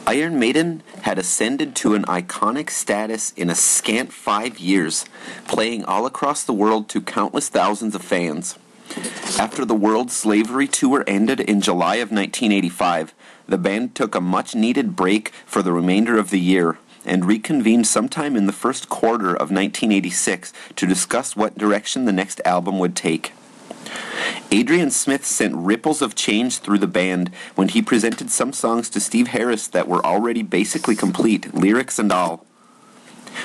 Iron Maiden had ascended to an iconic status in a scant 5 years, playing all across the world to countless thousands of fans. After the World Slavery Tour ended in July of 1985, the band took a much-needed break for the remainder of the year and reconvened sometime in the first quarter of 1986 to discuss what direction the next album would take. Adrian Smith sent ripples of change through the band when he presented some songs to Steve Harris that were already basically complete, lyrics and all.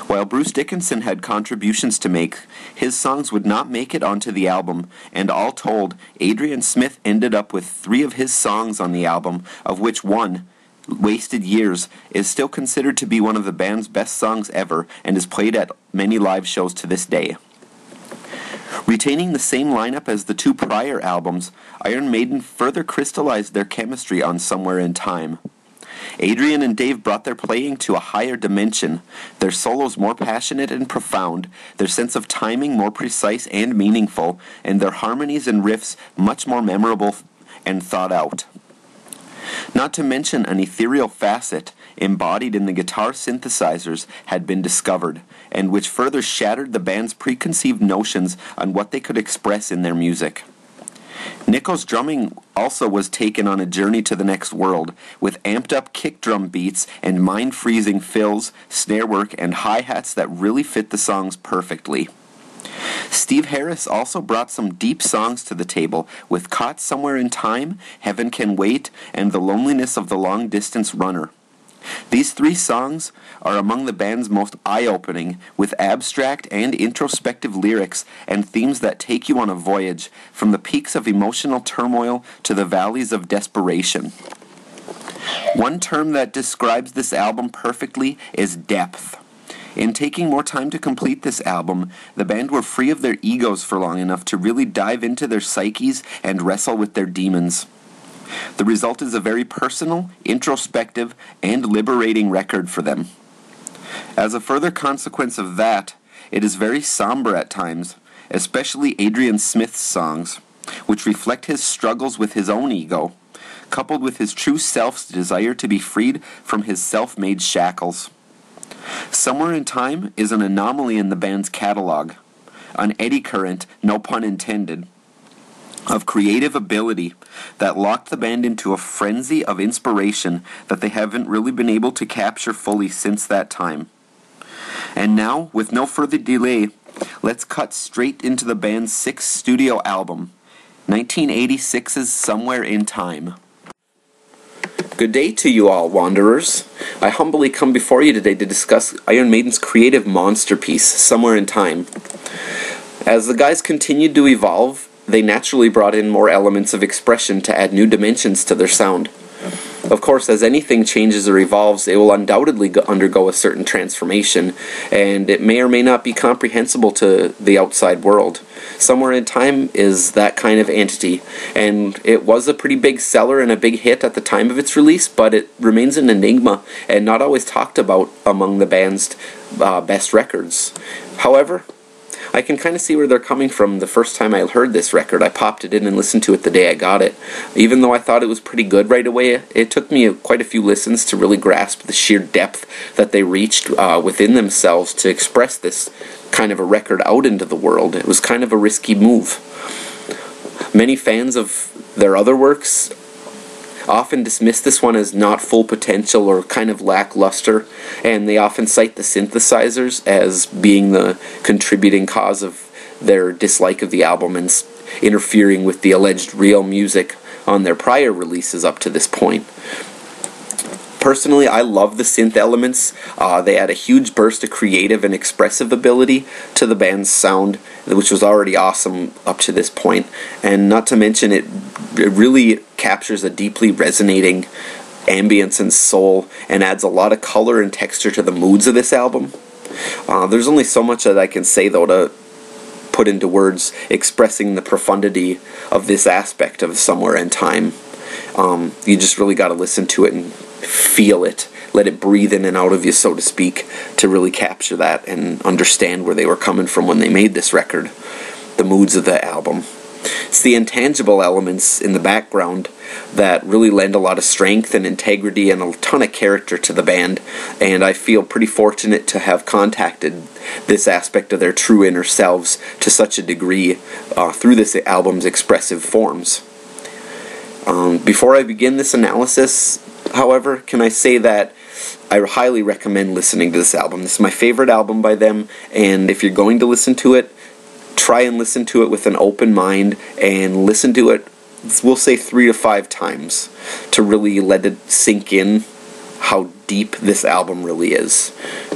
While Bruce Dickinson had contributions to make, his songs would not make it onto the album, and all told, Adrian Smith ended up with 3 of his songs on the album, of which one, Wasted Years, is still considered to be one of the band's best songs ever and is played at many live shows to this day. Retaining the same lineup as the 2 prior albums, Iron Maiden further crystallized their chemistry on Somewhere in Time. Adrian and Dave brought their playing to a higher dimension, their solos more passionate and profound, their sense of timing more precise and meaningful, and their harmonies and riffs much more memorable and thought out. Not to mention an ethereal facet embodied in the guitar synthesizers had been discovered, and which further shattered the band's preconceived notions on what they could express in their music. Nico's drumming also was taken on a journey to the next world, with amped-up kick drum beats and mind-freezing fills, snare work, and hi-hats that really fit the songs perfectly. Steve Harris also brought some deep songs to the table, with Caught Somewhere in Time, Heaven Can Wait, and The Loneliness of the Long Distance Runner. These 3 songs are among the band's most eye-opening, with abstract and introspective lyrics and themes that take you on a voyage, from the peaks of emotional turmoil to the valleys of desperation. One term that describes this album perfectly is depth. In taking more time to complete this album, the band were free of their egos for long enough to really dive into their psyches and wrestle with their demons. The result is a very personal, introspective, and liberating record for them. As a further consequence of that, it is very somber at times, especially Adrian Smith's songs, which reflect his struggles with his own ego, coupled with his true self's desire to be freed from his self-made shackles. Somewhere in Time is an anomaly in the band's catalog, an eddy current, no pun intended, of creative ability that locked the band into a frenzy of inspiration that they haven't really been able to capture fully since that time. And now, with no further delay, let's cut straight into the band's 6th studio album, 1986's Somewhere in Time. Good day to you all, wanderers. I humbly come before you today to discuss Iron Maiden's creative monsterpiece, Somewhere in Time. As the guys continued to evolve, they naturally brought in more elements of expression to add new dimensions to their sound. Of course, as anything changes or evolves, it will undoubtedly undergo a certain transformation, and it may or may not be comprehensible to the outside world. Somewhere in Time is that kind of entity, and it was a pretty big seller and a big hit at the time of its release, but it remains an enigma and not always talked about among the band's best records. However, I can kind of see where they're coming from. The first time I heard this record, I popped it in and listened to it the day I got it. Even though I thought it was pretty good right away, it took me quite a few listens to really grasp the sheer depth that they reached within themselves to express this kind of a record out into the world. It was kind of a risky move. Many fans of their other works often dismiss this one as not full potential or kind of lackluster, and they often cite the synthesizers as being the contributing cause of their dislike of the album and interfering with the alleged real music on their prior releases up to this point. Personally, I love the synth elements. They add a huge burst of creative and expressive ability to the band's sound, which was already awesome up to this point. And not to mention, it really captures a deeply resonating ambience and soul and adds a lot of color and texture to the moods of this album. There's only so much that I can say, though, to put into words expressing the profundity of this aspect of Somewhere in Time. You just really got to listen to it and feel it, let it breathe in and out of you, so to speak, to really capture that and understand where they were coming from when they made this record, the moods of the album. It's the intangible elements in the background that really lend a lot of strength and integrity and a ton of character to the band, and I feel pretty fortunate to have contacted this aspect of their true inner selves to such a degree through this album's expressive forms. Before I begin this analysis, however, can I say that I highly recommend listening to this album. This is my favorite album by them, and if you're going to listen to it, try and listen to it with an open mind, and listen to it, we'll say 3 to 5 times, to really let it sink in how deep this album really is.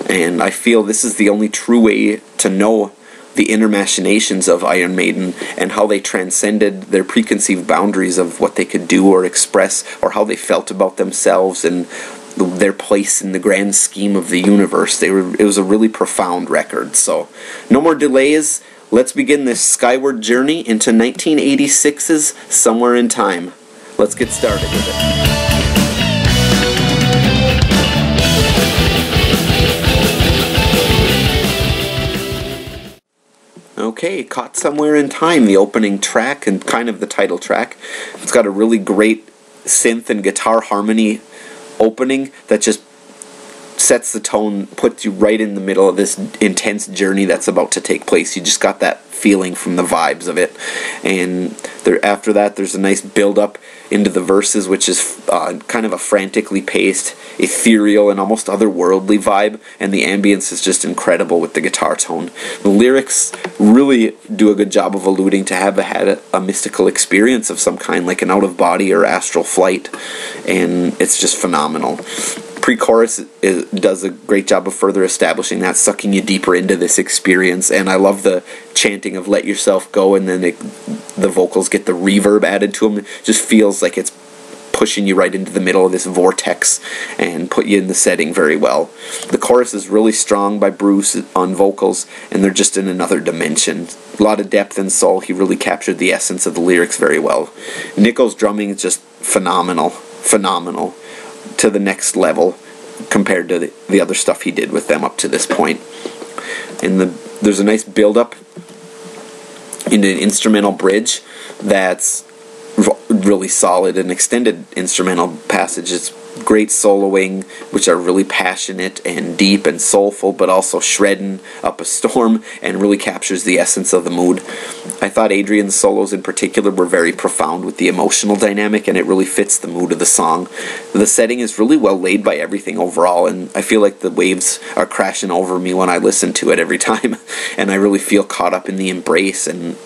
And I feel this is the only true way to know the inner machinations of Iron Maiden and how they transcended their preconceived boundaries of what they could do or express, or how they felt about themselves and their place in the grand scheme of the universe. It was a really profound record. So no more delays. Let's begin this skyward journey into 1986's Somewhere in Time. Let's get started with it. Okay, Caught Somewhere in Time, the opening track and kind of the title track. It's got a really great synth and guitar harmony opening that just sets the tone, puts you right in the middle of this intense journey that's about to take place. You just got that feeling from the vibes of it. And after that, there's a nice build-up into the verses, which is kind of a frantically paced, ethereal, and almost otherworldly vibe, and the ambience is just incredible with the guitar tone. The lyrics really do a good job of alluding to have had a mystical experience of some kind, like an out-of-body or astral flight, and it's just phenomenal. Pre-chorus does a great job of further establishing that, sucking you deeper into this experience, and I love the chanting of "Let Yourself Go," and then the vocals get the reverb added to them. It just feels like it's pushing you right into the middle of this vortex and put you in the setting very well. The chorus is really strong by Bruce on vocals, and they're just in another dimension. A lot of depth and soul. He really captured the essence of the lyrics very well. Nico's drumming is just phenomenal to the next level compared to the other stuff he did with them up to this point. And there's a nice build-up into an instrumental bridge that's really solid, an extended instrumental passage. It's great soloing, which are really passionate and deep and soulful, but also shredding up a storm, and really captures the essence of the mood. I thought Adrian's solos in particular were very profound with the emotional dynamic, and it really fits the mood of the song. The setting is really well laid by everything overall, and I feel like the waves are crashing over me when I listen to it every time, and I really feel caught up in the embrace, and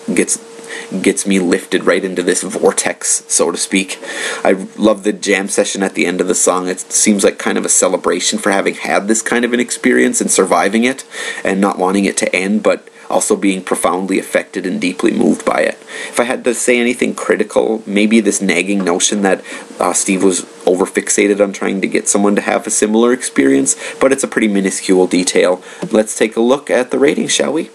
gets me lifted right into this vortex, so to speak. I love the jam session at the end of the song. It seems like kind of a celebration for having had this kind of an experience and surviving it and not wanting it to end, but also being profoundly affected and deeply moved by it. If I had to say anything critical, maybe this nagging notion that Steve was over-fixated on trying to get someone to have a similar experience, but it's a pretty minuscule detail. Let's take a look at the rating, shall we?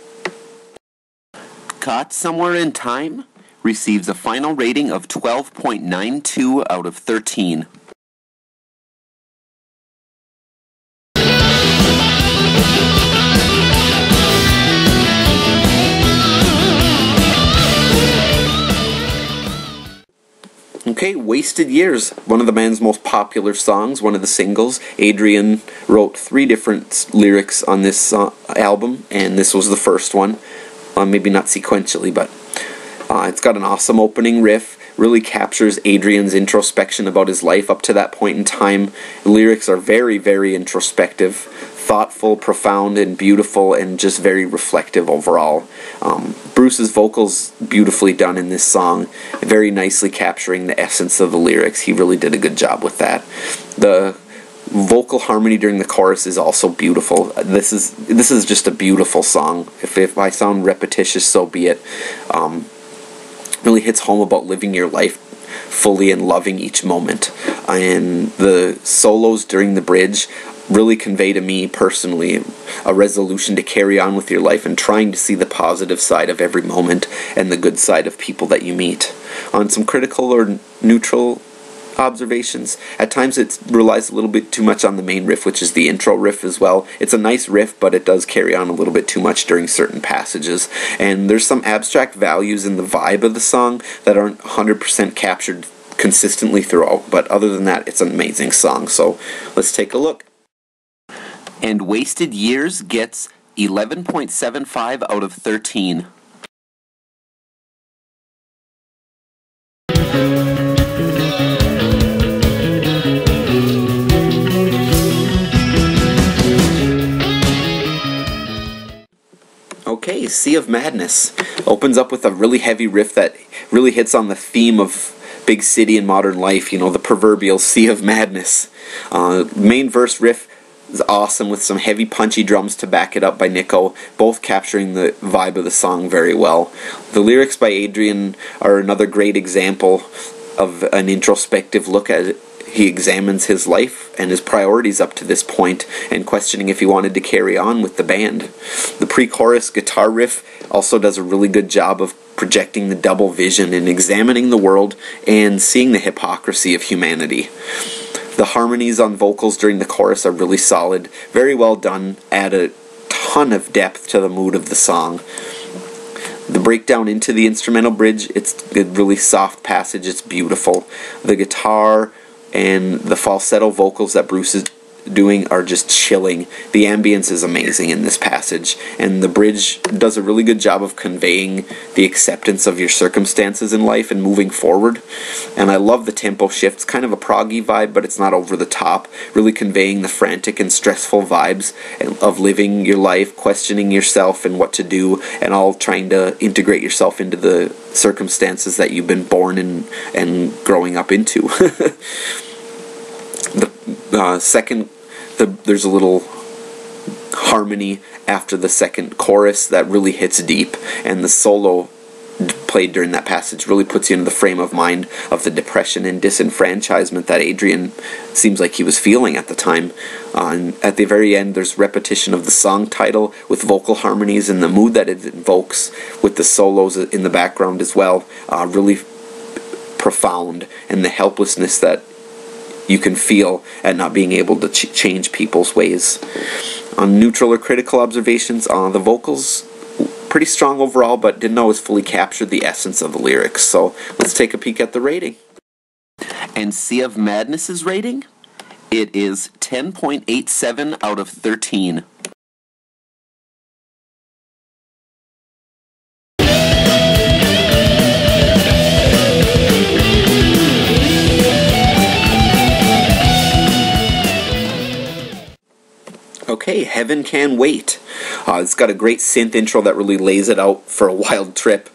Caught Somewhere in Time receives a final rating of 12.92 out of 13. Okay, Wasted Years, one of the band's most popular songs, one of the singles. Adrian wrote 3 different lyrics on this album, and this was the first one. Maybe not sequentially, but it's got an awesome opening riff, really captures Adrian's introspection about his life up to that point in time. The lyrics are very, very introspective, thoughtful, profound, and beautiful, and just very reflective overall. Bruce's vocals beautifully done in this song, very nicely capturing the essence of the lyrics. He really did a good job with that. The vocal harmony during the chorus is also beautiful. This is just a beautiful song. If I sound repetitious, so be it. Really hits home about living your life fully and loving each moment. And the solos during the bridge really convey to me personally a resolution to carry on with your life and trying to see the positive side of every moment and the good side of people that you meet. On some critical or neutral observations, at times it relies a little bit too much on the main riff, which is the intro riff as well. It's a nice riff, but it does carry on a little bit too much during certain passages, and there's some abstract values in the vibe of the song that aren't 100% captured consistently throughout. But other than that, it's an amazing song. So let's take a look. And Wasted Years gets 11.75 out of 13. Okay, Sea of Madness opens up with a really heavy riff that really hits on the theme of big city and modern life, you know, the proverbial Sea of Madness. Main verse riff is awesome with some heavy punchy drums to back it up by Nico, both capturing the vibe of the song very well. The lyrics by Adrian are another great example of an introspective look at it. He examines his life and his priorities up to this point and questioning if he wanted to carry on with the band. The pre-chorus guitar riff also does a really good job of projecting the double vision and examining the world and seeing the hypocrisy of humanity. The harmonies on vocals during the chorus are really solid, very well done, add a ton of depth to the mood of the song. The breakdown into the instrumental bridge, it's a really soft passage, it's beautiful. The guitar and the falsetto vocals that Bruce is doing are just chilling. The ambience is amazing in this passage, and the bridge does a really good job of conveying the acceptance of your circumstances in life and moving forward. And I love the tempo shifts, kind of a proggy vibe, but it's not over the top, really conveying the frantic and stressful vibes of living your life, questioning yourself and what to do, and all trying to integrate yourself into the circumstances that you've been born in and growing up into. There's a little harmony after the second chorus that really hits deep, and the solo played during that passage really puts you into the frame of mind of the depression and disenfranchisement that Adrian seems like he was feeling at the time. And at the very end, there's repetition of the song title with vocal harmonies, and the mood that it invokes with the solos in the background as well, really profound, and the helplessness that you can feel at not being able to change people's ways. On neutral or critical observations, the vocals pretty strong overall, but didn't always fully capture the essence of the lyrics. So let's take a peek at the rating. And Sea of Madness's rating? It is 10.87 out of 13. Okay, Heaven Can Wait. It's got a great synth intro that really lays it out for a wild trip,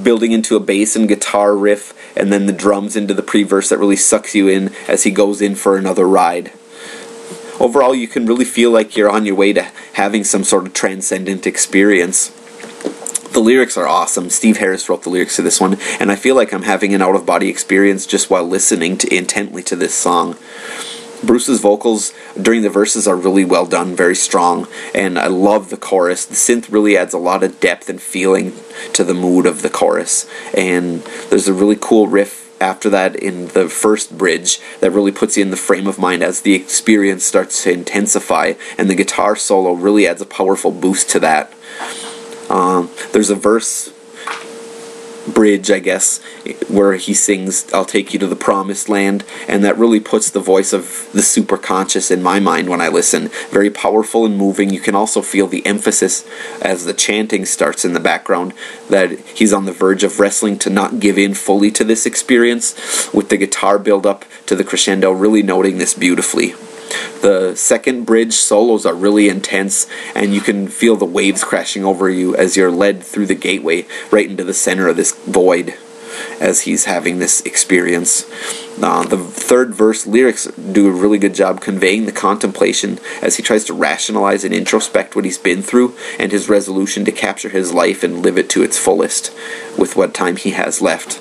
building into a bass and guitar riff, and then the drums into the pre-verse that really sucks you in as he goes in for another ride. Overall, you can really feel like you're on your way to having some sort of transcendent experience. The lyrics are awesome. Steve Harris wrote the lyrics to this one, and I feel like I'm having an out-of-body experience just while listening intently to this song. Bruce's vocals during the verses are really well done, very strong, and I love the chorus. The synth really adds a lot of depth and feeling to the mood of the chorus, and there's a really cool riff after that in the first bridge that really puts you in the frame of mind as the experience starts to intensify, and the guitar solo really adds a powerful boost to that. There's a verse bridge, I guess, where he sings "I'll take you to the promised land," and that really puts the voice of the superconscious in my mind when I listen. Very powerful and moving. You can also feel the emphasis as the chanting starts in the background, that he's on the verge of wrestling to not give in fully to this experience, with the guitar build up to the crescendo really noting this beautifully. The second bridge solos are really intense, and you can feel the waves crashing over you as you're led through the gateway right into the center of this void as he's having this experience. The third verse lyrics do a really good job conveying the contemplation as he tries to rationalize and introspect what he's been through and his resolution to capture his life and live it to its fullest with what time he has left.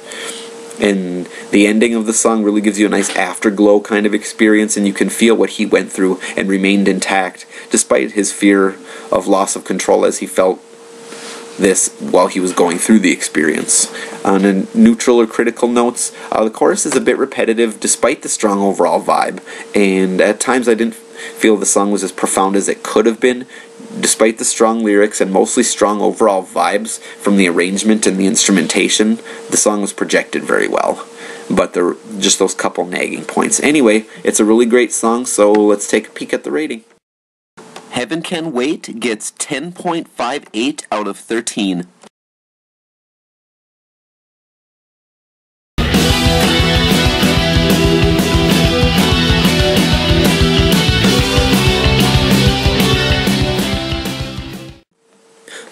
And the ending of the song really gives you a nice afterglow kind of experience, and you can feel what he went through and remained intact despite his fear of loss of control as he felt this while he was going through the experience. On a neutral or critical notes, the chorus is a bit repetitive despite the strong overall vibe, and at times I didn't feel the song was as profound as it could have been. Despite the strong lyrics and mostly strong overall vibes from the arrangement and the instrumentation, the song was projected very well. but they're just those couple nagging points. Anyway, it's a really great song, so let's take a peek at the rating. Heaven Can Wait gets 10.58 out of 13.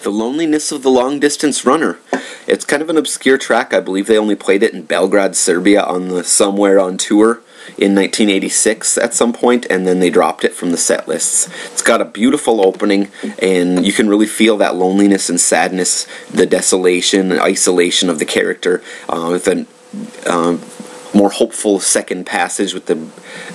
The Loneliness of the Long Distance Runner. It's kind of an obscure track. I believe they only played it in Belgrade, Serbia on the Somewhere on tour in 1986 at some point, and then they dropped it from the set lists. It's got a beautiful opening, and you can really feel that loneliness and sadness, the desolation and isolation of the character, with a more hopeful second passage with the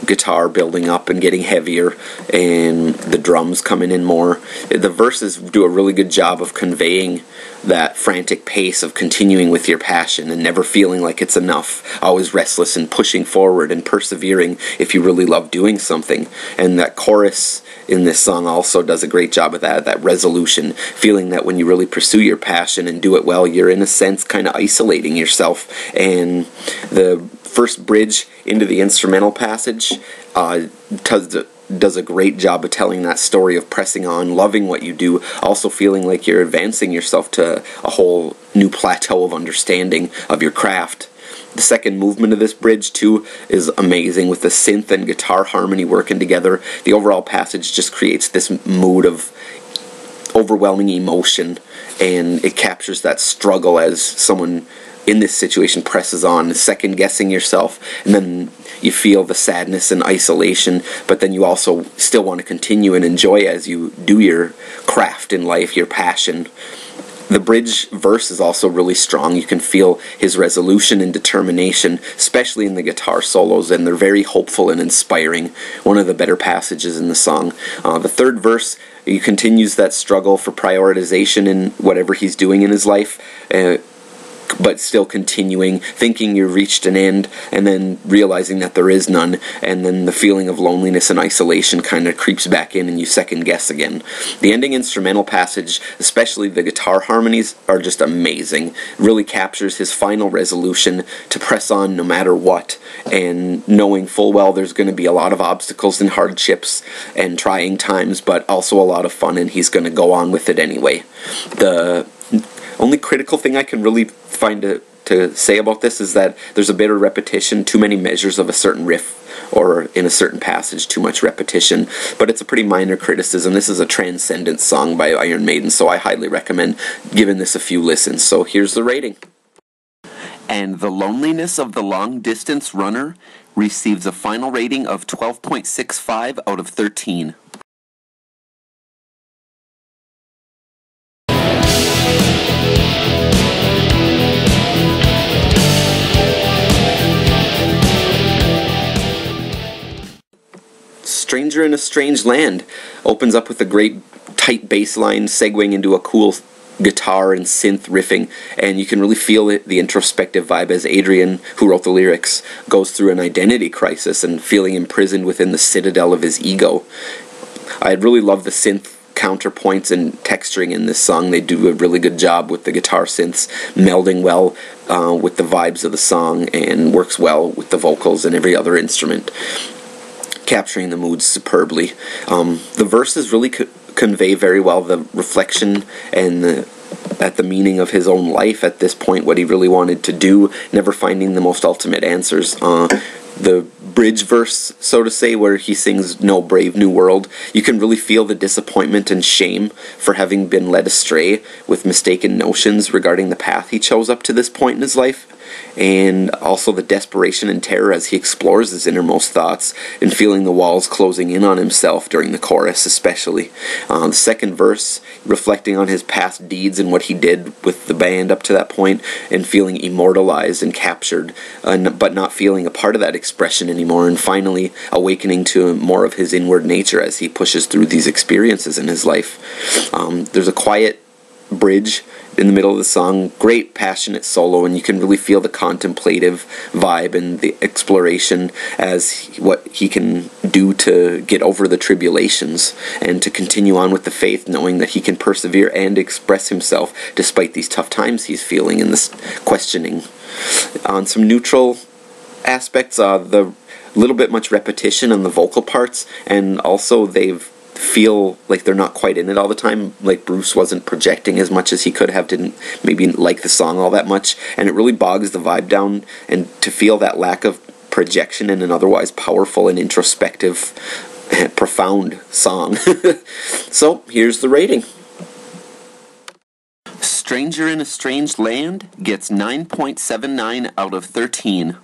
guitar building up and getting heavier and the drums coming in more. The verses do a really good job of conveying that frantic pace of continuing with your passion and never feeling like it's enough, always restless and pushing forward and persevering if you really love doing something. And that chorus in this song also does a great job of that resolution, feeling that when you really pursue your passion and do it well, you're in a sense kind of isolating yourself. And the first bridge into the instrumental passage does a great job of telling that story of pressing on, loving what you do, also feeling like you're advancing yourself to a whole new plateau of understanding of your craft. The second movement of this bridge, too, is amazing, with the synth and guitar harmony working together. The overall passage just creates this mood of overwhelming emotion, and it captures that struggle as someone in this situation presses on, second-guessing yourself, and then you feel the sadness and isolation, but then you also still want to continue and enjoy as you do your craft in life, your passion. The bridge verse is also really strong. You can feel his resolution and determination, especially in the guitar solos, and they're very hopeful and inspiring. One of the better passages in the song. The third verse, he continues that struggle for prioritization in whatever he's doing in his life, but still continuing, thinking you've reached an end, and then realizing that there is none, and then the feeling of loneliness and isolation kind of creeps back in and you second guess again. The ending instrumental passage, especially the guitar harmonies, are just amazing. Really captures his final resolution to press on no matter what, and knowing full well there's going to be a lot of obstacles and hardships and trying times, but also a lot of fun, and he's going to go on with it anyway. The only critical thing I can really find to say about this is that there's a bit of repetition, too many measures of a certain riff, or in a certain passage, too much repetition, but it's a pretty minor criticism. This is a transcendent song by Iron Maiden, so I highly recommend giving this a few listens. So here's the rating. And The Loneliness of the Long Distance Runner receives a final rating of 12.65 out of 13. Stranger in a Strange Land opens up with a great tight bass line segueing into a cool guitar and synth riffing, and you can really feel it, the introspective vibe, as Adrian, who wrote the lyrics, goes through an identity crisis and feeling imprisoned within the citadel of his ego. I really love the synth counterpoints and texturing in this song. They do a really good job with the guitar synths melding well with the vibes of the song, and works well with the vocals and every other instrument, capturing the moods superbly. The verses really convey very well the reflection and the meaning of his own life at this point, what he really wanted to do, never finding the most ultimate answers. The bridge verse, so to say, where he sings "No Brave New World," you can really feel the disappointment and shame for having been led astray with mistaken notions regarding the path he chose up to this point in his life, and also the desperation and terror as he explores his innermost thoughts and feeling the walls closing in on himself during the chorus especially. The second verse, reflecting on his past deeds and what he did with the band up to that point, and feeling immortalized and captured, but not feeling a part of that expression anymore, and finally awakening to more of his inward nature as he pushes through these experiences in his life. There's a quiet bridge in the middle of the song, great passionate solo, and you can really feel the contemplative vibe and the exploration as what he can do to get over the tribulations and to continue on with the faith, knowing that he can persevere and express himself despite these tough times he's feeling and this questioning. On some neutral aspects, the little bit much repetition on the vocal parts, and also they feel like they're not quite in it all the time, like Bruce wasn't projecting as much as he could have, didn't maybe like the song all that much, and it really bogs the vibe down, and to feel that lack of projection in an otherwise powerful and introspective, profound song. So, here's the rating. Stranger in a Strange Land gets 9.79 out of 13.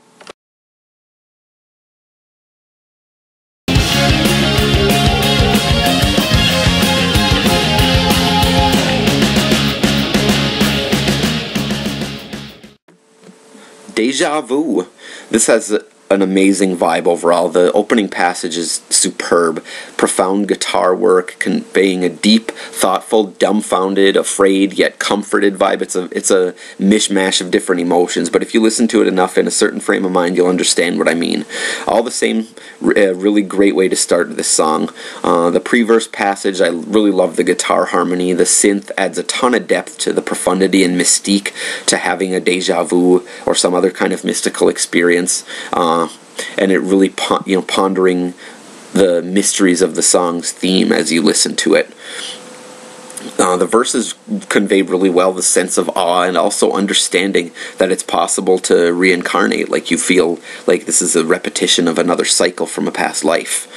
Deja Vu. This has an amazing vibe overall. The opening passage is superb. Profound guitar work, conveying a deep, thoughtful, dumbfounded, afraid, yet comforted vibe. It's a mishmash of different emotions, but if you listen to it enough in a certain frame of mind, you'll understand what I mean. All the same, a really great way to start this song. The pre-verse passage, I really love the guitar harmony. The synth adds a ton of depth to the profundity and mystique to having a deja vu or some other kind of mystical experience. And it really, pondering the mysteries of the song's theme as you listen to it. The verses convey really well the sense of awe and also understanding that it's possible to reincarnate, like you feel like this is a repetition of another cycle from a past life.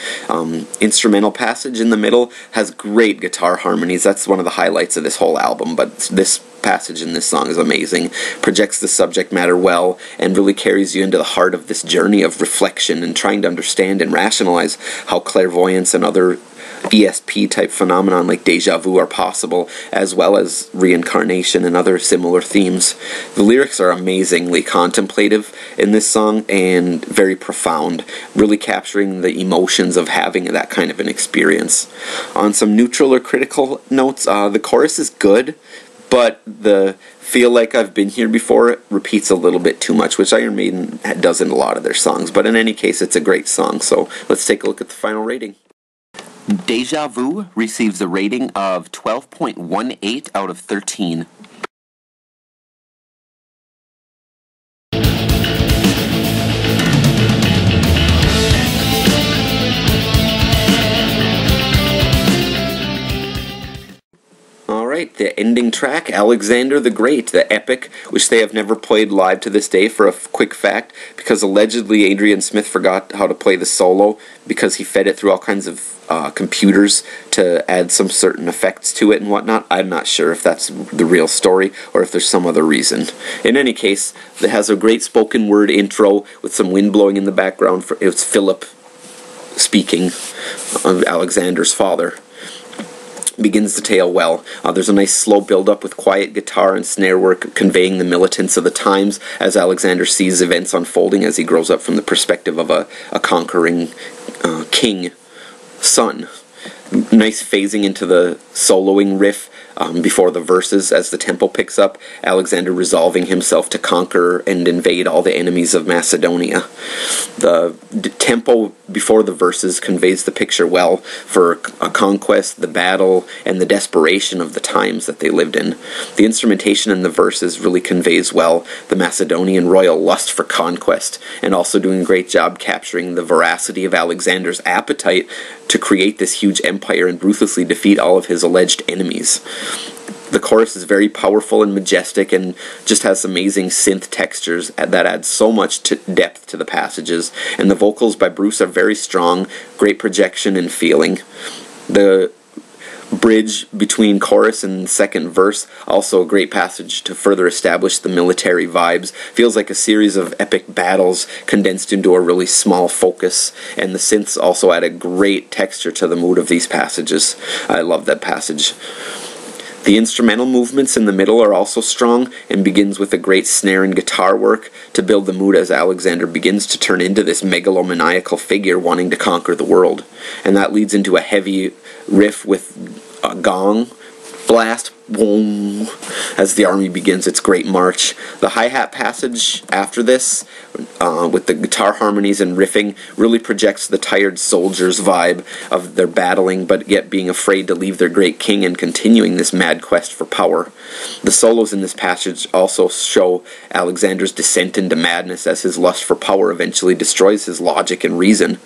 Instrumental passage in the middle has great guitar harmonies. That's one of the highlights of this whole album, but this passage in this song is amazing, projects the subject matter well, and really carries you into the heart of this journey of reflection and trying to understand and rationalize how clairvoyance and other ESP type phenomenon like deja vu are possible, as well as reincarnation and other similar themes. The lyrics are amazingly contemplative in this song and very profound, really capturing the emotions of having that kind of an experience. On some neutral or critical notes, the chorus is good, but the feel like I've been here before repeats a little bit too much, which Iron Maiden does in a lot of their songs, but in any case it's a great song. So let's take a look at the final rating. Deja Vu receives a rating of 12.18 out of 13. Alright, the ending track, Alexander the Great, the epic, which they have never played live to this day for a quick fact, because allegedly Adrian Smith forgot how to play the solo because he fed it through all kinds of computers to add some certain effects to it and whatnot. I'm not sure if that's the real story or if there's some other reason. In any case, it has a great spoken word intro with some wind blowing in the background. It's Philip speaking, Alexander's father. Begins the tale well. There's a nice slow build-up with quiet guitar and snare work conveying the militance of the times as Alexander sees events unfolding as he grows up from the perspective of a conquering king son. Nice phasing into the soloing riff before the verses as the tempo picks up, Alexander resolving himself to conquer and invade all the enemies of Macedonia. The tempo before the verses conveys the picture well for a conquest, the battle, and the desperation of the times that they lived in. The instrumentation in the verses really conveys well the Macedonian royal lust for conquest, and also doing a great job capturing the veracity of Alexander's appetite to create this huge empire and ruthlessly defeat all of his alleged enemies. The chorus is very powerful and majestic and just has amazing synth textures that add so much depth to the passages, and the vocals by Bruce are very strong, great projection and feeling. The bridge between chorus and second verse, also a great passage to further establish the military vibes. Feels like a series of epic battles condensed into a really small focus, and the synths also add a great texture to the mood of these passages. I love that passage. The instrumental movements in the middle are also strong and begins with a great snare and guitar work to build the mood as Alexander begins to turn into this megalomaniacal figure wanting to conquer the world. And that leads into a heavy riff with a gong blast, boom, as the army begins its great march. The hi-hat passage after this, with the guitar harmonies and riffing, really projects the tired soldiers' vibe of their battling but yet being afraid to leave their great king and continuing this mad quest for power. The solos in this passage also show Alexander's descent into madness as his lust for power eventually destroys his logic and reason.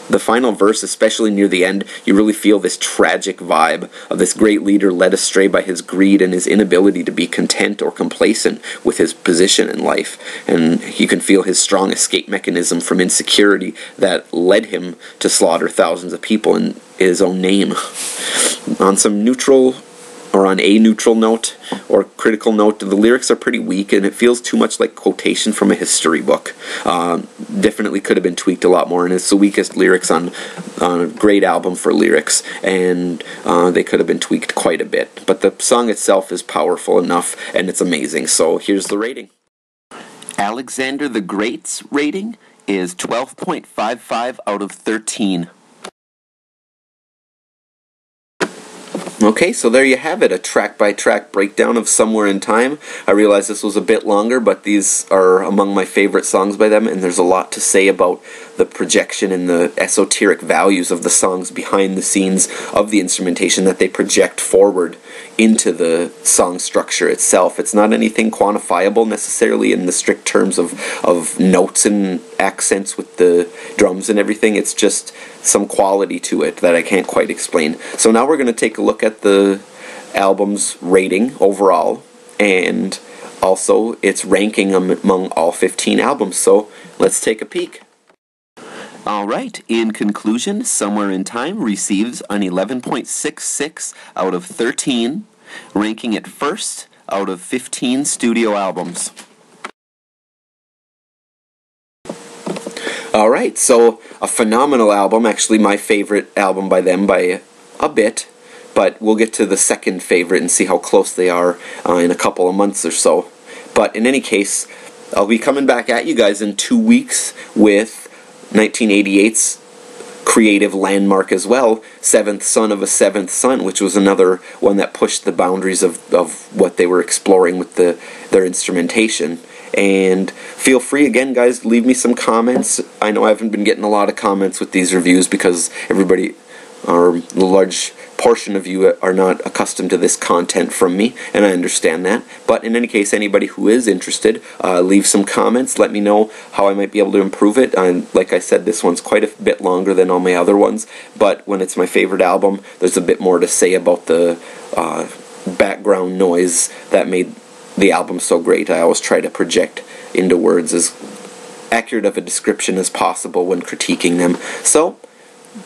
The final verse, especially near the end, you really feel this tragic vibe of this great leader led astray by his greed and his inability to be content or complacent with his position in life. And you can feel his strong escape mechanism from insecurity that led him to slaughter thousands of people in his own name. On some neutral, or on a neutral note, or critical note, the lyrics are pretty weak, and it feels too much like quotation from a history book. Definitely could have been tweaked a lot more, and it's the weakest lyrics on a great album for lyrics, and they could have been tweaked quite a bit. But the song itself is powerful enough, and it's amazing, so here's the rating. Alexander the Great's rating is 12.55 out of 13. Okay, so there you have it, a track-by-track breakdown of Somewhere in Time. I realize this was a bit longer, but these are among my favorite songs by them, and there's a lot to say about the projection and the esoteric values of the songs behind the scenes of the instrumentation that they project forward into the song structure itself. It's not anything quantifiable necessarily in the strict terms of notes and accents with the drums and everything. It's just some quality to it that I can't quite explain. So now we're going to take a look at the album's rating overall, and also its ranking among all 15 albums. So let's take a peek. Alright, in conclusion, Somewhere in Time receives an 11.66 out of 13, ranking it first out of 15 studio albums. Alright, so a phenomenal album, actually my favorite album by them by a bit, but we'll get to the second favorite and see how close they are in a couple of months or so. But in any case, I'll be coming back at you guys in 2 weeks with 1988's creative landmark as well, Seventh Son of a Seventh Son, which was another one that pushed the boundaries of what they were exploring with their instrumentation. And feel free, again guys, leave me some comments. I know I haven't been getting a lot of comments with these reviews because everybody, or a large portion of you, are not accustomed to this content from me, and I understand that. But in any case, anybody who is interested, leave some comments, let me know how I might be able to improve it. And like I said, this one's quite a bit longer than all my other ones, but when it's my favorite album, there's a bit more to say about the background noise that made the album so great. I always try to project into words as accurate of a description as possible when critiquing them. So,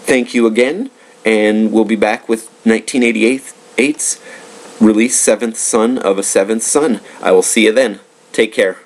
thank you again, and we'll be back with 1988's release, Seventh Son of a Seventh Son. I will see you then. Take care.